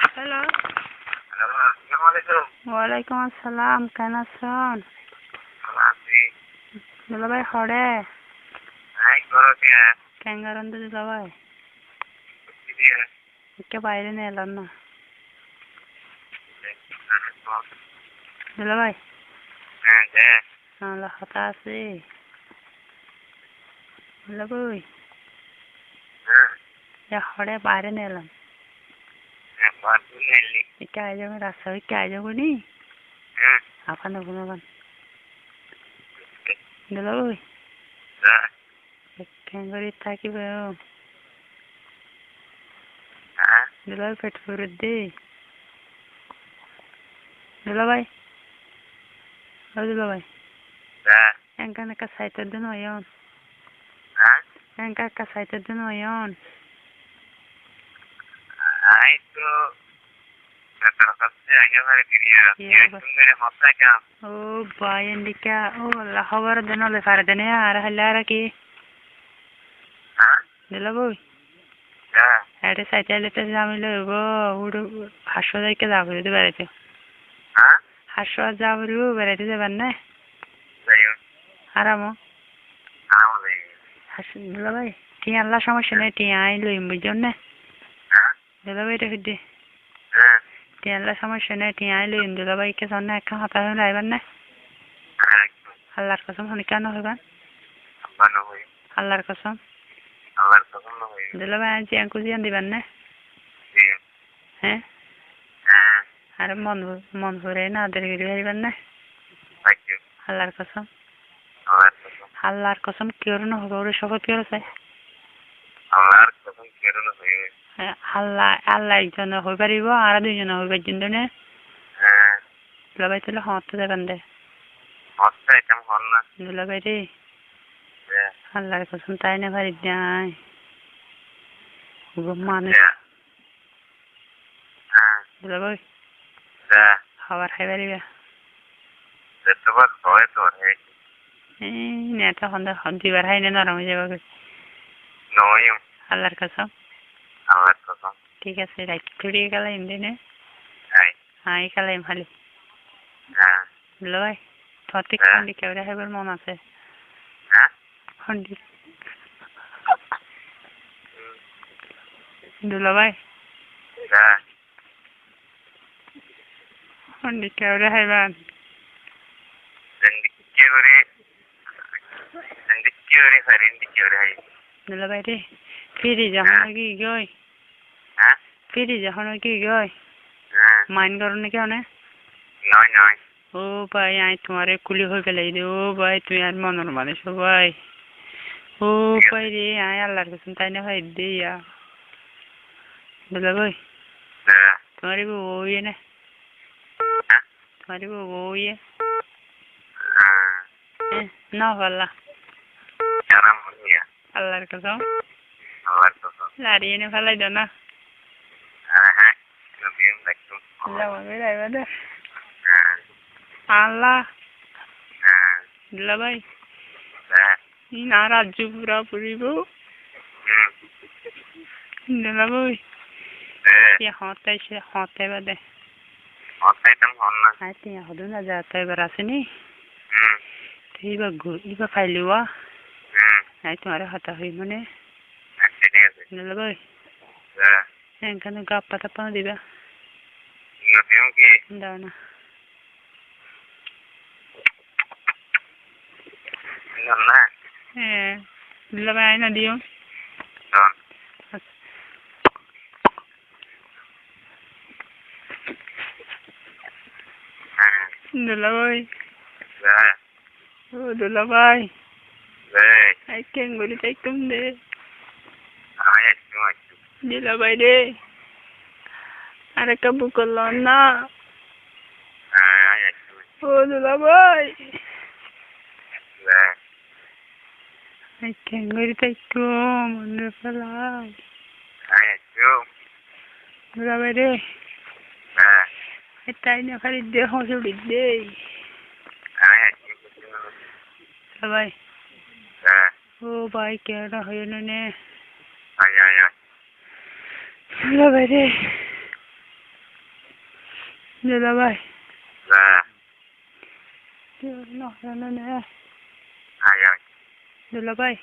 Hello, ওয়ালাইকুম আসসালাম, কেন আছেন? দুলাভাই হরে কেন গরম তো দুলাভাই কে বাইরে নিয়ে এলাম না দুলাভাই আল্লাহ কথা আছে দুলাভাই হরে বাইরে নিয়ে এলাম কে আই যাবো রাস্তা কে আই যাবো নি আপান গুণগান দুলাভাই কেন করে থাকিবে দুলাভাই পেট করে দে দুলাভাই ও দুলাভাই এনকান একটা সাইটের দিন হইন এনকা একটা সাইটের দিন হইন ও ভাই এন্ডিকা ও আল্লাহ খবর দেন হলে ফারে দেনে আর হলে আর কি দুলাভাই এটা সাইটে এলেতে আমি লইব উড়ু হাসো যাইকে যাবো যদি বেড়াইতে হাসো যাবো বেড়াইতে যাবেন না আরামো দুলাভাই টিয়া আল্লাহ সমস্যা নেই টিয়া আই লইম বুঝছেন না দুলাভাই রে ফিরদি টিয়া আল্লাহ সমস্যা নেই টিয়া আই লইম দুলাভাইকে সন্না একটা হাতা হয়ে আইবেন না আল্লাহর কসম শুনি কেন হইবেন আল্লাহর কসম দুলাভাই আজ জিয়ান কুজিয়ান দিবেন না হ্যাঁ আরে মন ভরে না আদের গিরি হইবেন না আল্লাহর কসম আল্লাহর কসম কেউ না হবে ওরে শপথ কেউ চাই আল্লাহ আল্লাহ একজন হয়ে পারিব আর দুইজন হইবার জন্য না দুলাভাই তাহলে হতে যাবেন দে দুলাভাই রে আল্লাহর কসম তাই না পারি নাই মানুষ দুলাভাই খাবার খাই পারিবা নেতা দুইবার খাই না নরম হয়ে যাবে আল্লাহর কসম ঠিক আছে রাখি গেলাম দিনে আই গেলাম খালি দুলাভাই তোর ঠিক খন্ডি কেউরা খাইবার মন আছে খন্ডি দুলাভাই খন্ডি কেউরা খাইবান দুলাভাই রে ফিরি যখন কি গই ফিরি যখন কি গই মাইন করো নাকি অনেক ও ভাই আই তোমারে কুলি হয়ে গেলে ও ভাই তুমি আর মনের মানুষ ও ভাই ও ভাই রে আই আল্লাহর কাছে তাই না ভাই দিয়া দুলাভাই তোমারে বউ ইয়ে না তোমারে বউ ইয়ে না ভাল্লা আল্লাহর কসম লাড়িয়ে এনে ফেলাই দাও না আল্লাহ দুলাভাই না রাজ্য পুরা পুরিব দুলাভাই হতে বাদে হদু না যাতে এবার আসেনি এবার ফাইলিবা নাই তোমার হাতা হই মানে দুলাভাই এখানে গাপ পাতা পানা দিবা দাও না হ্যাঁ দুলাভাই আয় না দিও দুলাভাই ও দুলাভাই আই কেন বলি তাই তুম দে দুলাভাই রে আরে কাবু করলো না ও দুলাভাই আই কেন বলি তাই তুম মনে ফেলাই দুলাভাই রে তাই না খালি দেহ ছুটি দে দুলাভাই ও ভাই কেন হয় না নে Ay, ay, ay. দুলা ভাই রে দুলা ভাই Dạ. না না নে Ay, ay. দুলা ভাই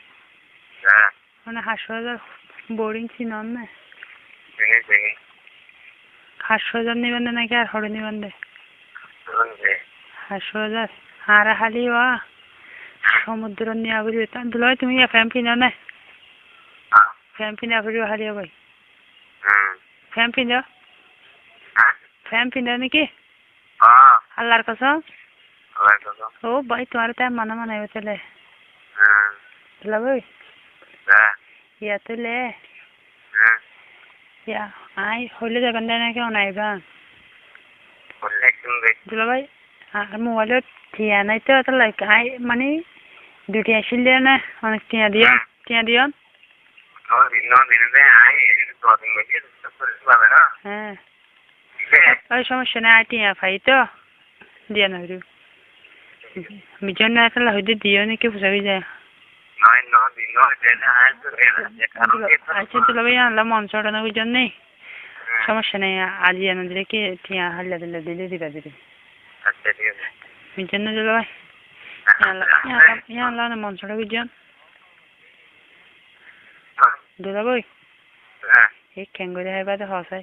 Dạ. মানে হাসপাতাল বোর্ডিং ছিলাম না Sige, sige. হাসপাতাল নিবেন না নাকি আর হরে নিবেন দে Doon, sige. হাসপাতাল আর খালি ওয়া সমুদ্র নিয়ে আগুলি দুলা ভাই তুমি ফ্যান পিনা না Ah. ফ্যান পিনা করি হারিয়া ভাই Hmm. ফ্যান পিনা Ah. ফ্যান পিনা নাকি Ah. আল্লাহর কসম Alay ko to. ও ভাই তোমার তাই মানা মানাইব চলে Hmm. দুলা ভাই Dạ. ইয়া তুলে Hmm. ইয়া আই হইলে যাবেন না নাকি অনাইবা Ulit hindi. দুলা ভাই আর মোবাইলত টিয়া নাই তো তো লাইক আই মানে দুটি আসিল না অনেক টিয়া দিও No, dinle ay. Ito ating medyo. Ito ba na? হ্যাঁ Sige. ওই সমস্যা নাই টিয়া পাই তো দিয়া না হইল মিজন না তাহলে হইতে দিও নাকি বুঝাবি যায় No, dinle. Dena ay. আচ্ছা দুলা ভাই আনলাম মন চড়ানো বুঝছেন নেই সমস্যা নেই আজ এনে দিলে কি টিয়া হাল্লা দিলে দিবা দিদি Acha, sige. মিজন না দুলা ভাই আনলাম মন চড়া বুঝছেন দুলা ভাই Dạ. এই কেঙ্গুরি হাইবাতে হসাই